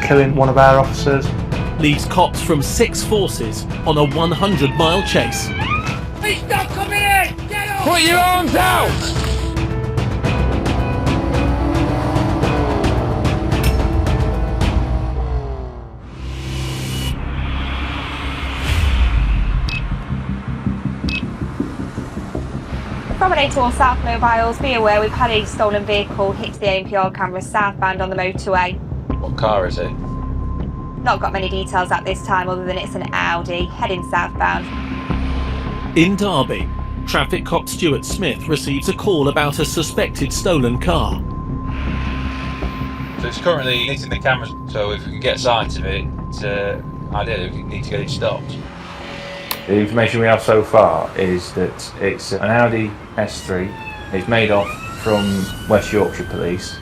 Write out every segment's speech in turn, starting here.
killing one of our officers. Leads cops from 6 forces on a 100-mile chase. He's not coming in! Get off! Put your arms out! From an 8 South Mobiles, be aware we've had a stolen vehicle hit the ANPR cameras southbound on the motorway. What car is it? Not got many details at this time other than it's an Audi heading southbound. In Derby, traffic cop Stuart Smith receives a call about a suspected stolen car. So it's currently hitting the cameras, so if we can get sight of it, ideally we need to get it stopped. The information we have so far is that it's an Audi S3. It's made off from West Yorkshire Police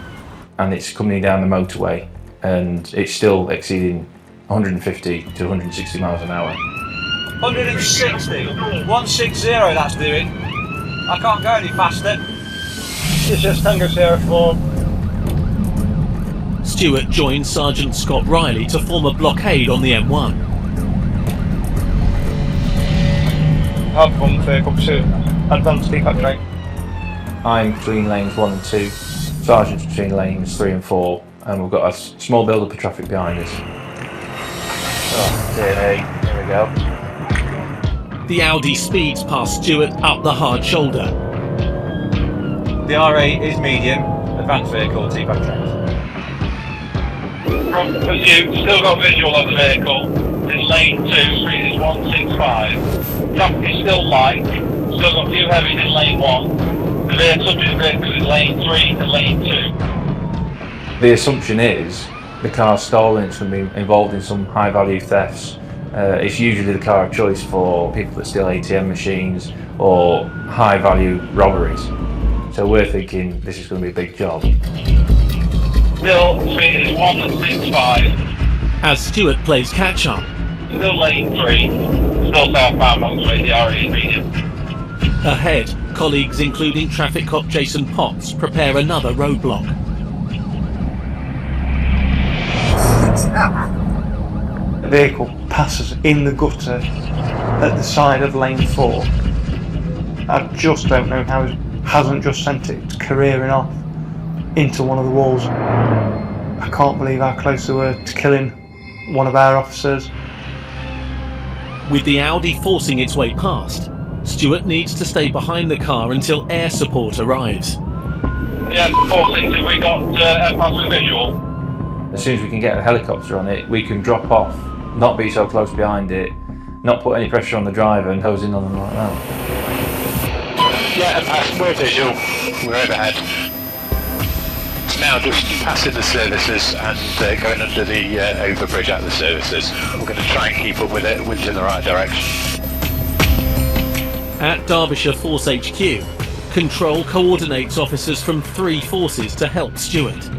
and it's coming down the motorway and it's still exceeding 150 to 160 miles an hour. 160? 160 that's doing. I can't go any faster. It's just Tango Sierra 4. Stuart joins Sergeant Scott Riley to form a blockade on the M1. Outbound vehicle pursuit, advanced feedback train. I'm between lanes 1 and 2, Sergeant's between lanes 3 and 4, and we've got a small build-up of traffic behind us. Oh, dear me, here we go. The Audi speeds past Stuart up the hard shoulder. The R8 is medium, advanced vehicle, T-back train. From pursuit, still got visual of the vehicle. It's lane 2, speed is 165. Traffic is still light, still got a few heavies in lane 1. The subject vehicle is lane 3 and lane 2. The assumption is the car's stolen, it's going to be involved in some high-value thefts. It's usually the car of choice for people that steal ATM machines or high-value robberies. So we're thinking this is going to be a big job. Still, speed is 165. As Stuart plays catch-up, Still lane 3, still southbound motorway, the R8 medium. ahead, colleagues including traffic cop Jason Potts prepare another roadblock. The vehicle passes in the gutter at the side of lane 4. I just don't know how it hasn't just sent it careering off into one of the walls. I can't believe how close they were to killing one of our officers. With the Audi forcing its way past, Stuart needs to stay behind the car until air support arrives. Yeah, 460, we got a visual. As soon as we can get a helicopter on it, we can drop off, not be so close behind it, not put any pressure on the driver and hose in on them like that. Yeah, we're visual, we're overhead. It's now just passing the services and going under the overbridge at the services. We're going to try and keep up with it, wind's in the right direction. At Derbyshire Force HQ, Control coordinates officers from 3 forces to help Stuart.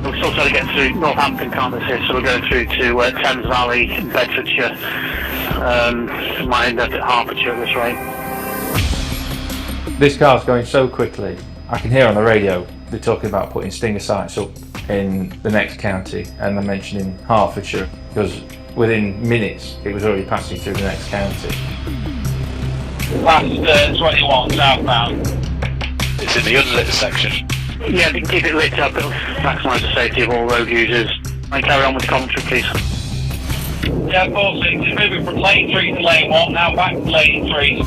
We're still trying to get through Northampton campus here, so we're going through to Thames Valley, Bedfordshire, might end up at Hertfordshire this way. This car's going so quickly, I can hear on the radio they're talking about putting stinger sights up in the next county, and they're mentioning Hertfordshire, because within minutes it was already passing through the next county. Past 21 southbound. It's in the unlit section. Yeah, we can keep it lit up, it'll maximise the safety of all road users. And carry on with the commentary, please. Yeah, 460, moving from lane 3 to lane 1, now back to lane 3.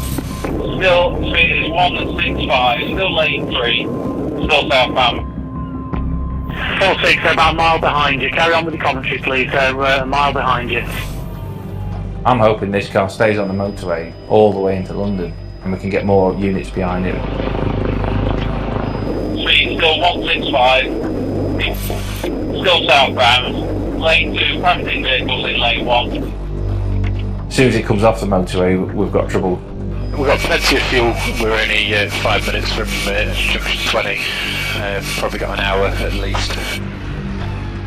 Still, speed is 165, still lane 3, still southbound. 460, they're about a mile behind you. Carry on with the commentary, please. They're a mile behind you. I'm hoping this car stays on the motorway all the way into London and we can get more units behind it. Speed still 165, still southbound, lane 2, passing vehicles in lane 1. As soon as it comes off the motorway, we've got trouble. We've got plenty of fuel, we're only 5 minutes from junction 20, probably got an hour at least.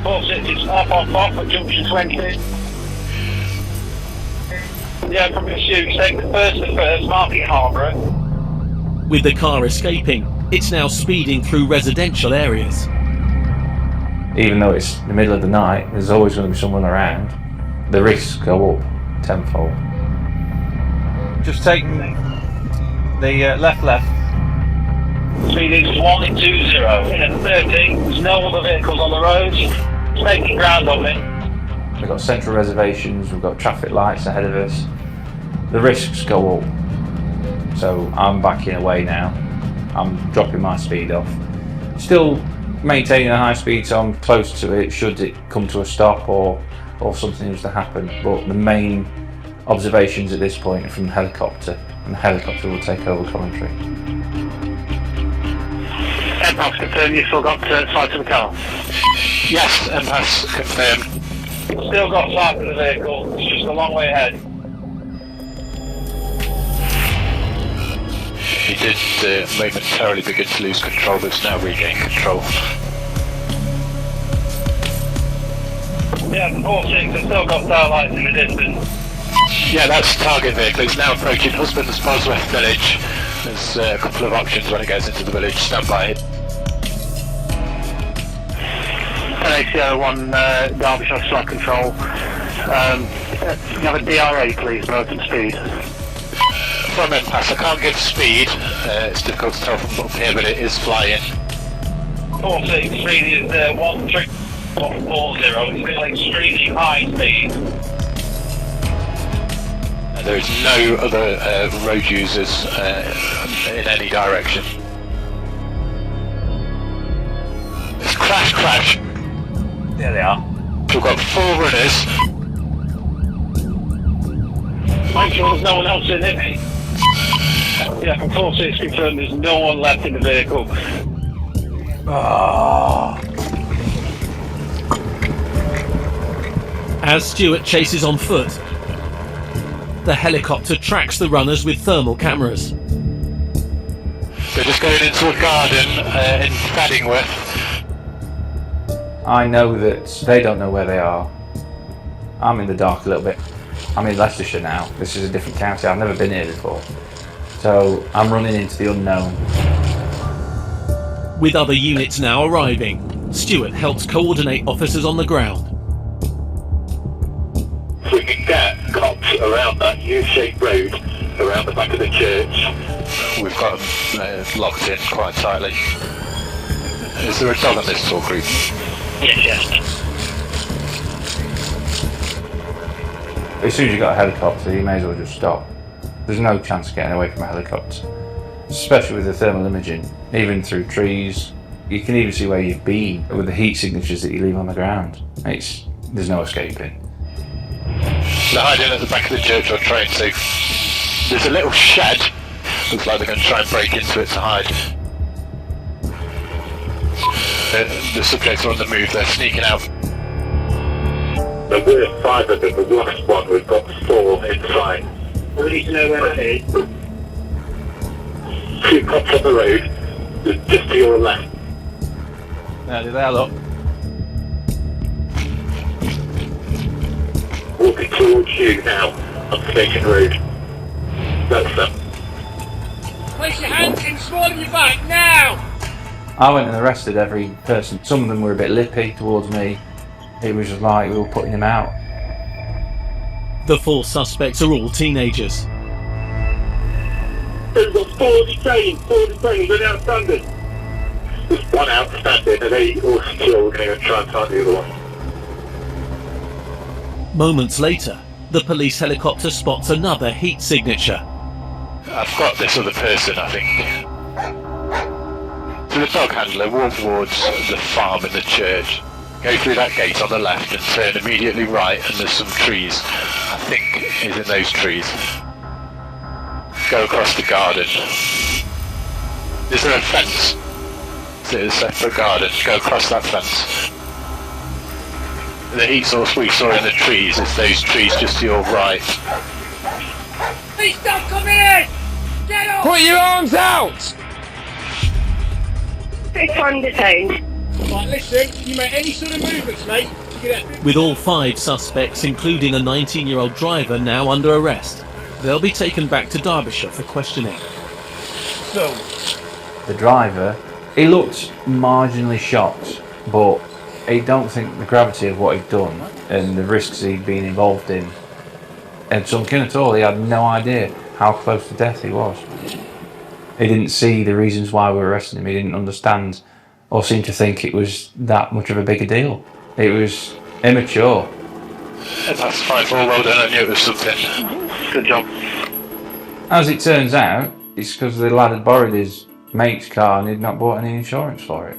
460, it's half on off at junction 20. Yeah, from pursuit, take the first Market Harbour. With the car escaping, it's now speeding through residential areas. Even though it's the middle of the night, there's always going to be someone around. The risks go up tenfold. Just taking the left. Speed is 120. At 30, there's no other vehicles on the road. It's making ground on me. We've got central reservations, we've got traffic lights ahead of us. The risks go up. So I'm backing away now. I'm dropping my speed off. Still maintaining a high speed, so I'm close to it should it come to a stop or something was to happen. But the main observations at this point are from the helicopter, and the helicopter will take over commentary. MPAS confirm you still got sight of the car? Yes, MPAS confirmed. Still got sight of the vehicle. It's just a long way ahead. He did momentarily begin to lose control, but it's now regained control. Yeah, 46, I've still got tail lights in the distance. Yeah, that's the target vehicle. It's now approaching Husband's Bosworth village. There's a couple of options when it goes into the village. Stand by. NACO 1 Derbyshire Slack Control. Can you have a DRA please, broken speed? From MPAS, I can't give speed. It's difficult to tell from up here, but it is flying. 46, speed is 130. It's got extremely high speed. There is no other road users in any direction. It's crash. There they are. We've got 4 runners. Make sure there's no one else in it. Yeah, from 46 confirmed there's no one left in the vehicle. As Stuart chases on foot, the helicopter tracks the runners with thermal cameras. We're just going into a garden in Paddingworth. I know that they don't know where they are. I'm in the dark a little bit. I'm in Leicestershire now. This is a different county. I've never been here before. So I'm running into the unknown. With other units now arriving, Stuart helps coordinate officers on the ground. If we can get cops around that U-shaped road, around the back of the church. We've got them locked in quite tightly. Is there a dog on this tall group? Yes. As soon as you've got a helicopter, you may as well just stop. There's no chance of getting away from a helicopter. Especially with the thermal imaging, even through trees. You can even see where you've been with the heat signatures that you leave on the ground. There's no escaping. They're hiding at the back of the church or trying to. There's a little shed. Looks like they're going to try and break into it to hide. The subjects are on the move, they're sneaking out. There were 5 of them, the last one, we've got 4 inside. We need to know where that is. 2 cops on the road, just to your left. There they are, look. Walking towards you now, on Station Road. That's them. Place your hands in small of your back now! I went and arrested every person. Some of them were a bit lippy towards me. It was just like we were putting them out. The 4 suspects are all teenagers. We've got 4 detained, they're outstanding. There's 1 outstanding and 8 all secure, we're going to try and find the other one. Moments later, the police helicopter spots another heat signature. I've got this other person, I think. So the dog handler walk towards the farm in the church. Go through that gate on the left and turn immediately right, and there's some trees. I think is in those trees. Go across the garden. Is there a fence? Is it a separate garden? Go across that fence. The heat source we saw in the trees is those trees just to your right. Please stop coming in! Get off! Put your arms out! 6-1 detained. Right, listen, you make any sort of movements, mate. With all 5 suspects, including a 19-year-old driver, now under arrest, they'll be taken back to Derbyshire for questioning. So, The driver, he looked marginally shocked, but I don't think the gravity of what he'd done and the risks he'd been involved in had sunk in at all. He had no idea how close to death he was. He didn't see the reasons why we were arresting him. He didn't understand or seem to think it was that much of a bigger deal. It was immature. That's fine. Well done. I knew it was something. Good job. As it turns out, it's because the lad had borrowed his mate's car and he'd not bought any insurance for it.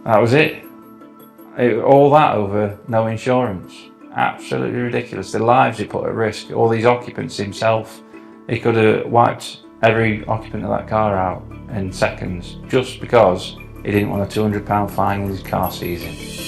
That was it. All that over no insurance. Absolutely ridiculous. The lives he put at risk, all these occupants himself. He could have wiped every occupant of that car out in seconds just because he didn't want a £200 fine with his car seizing.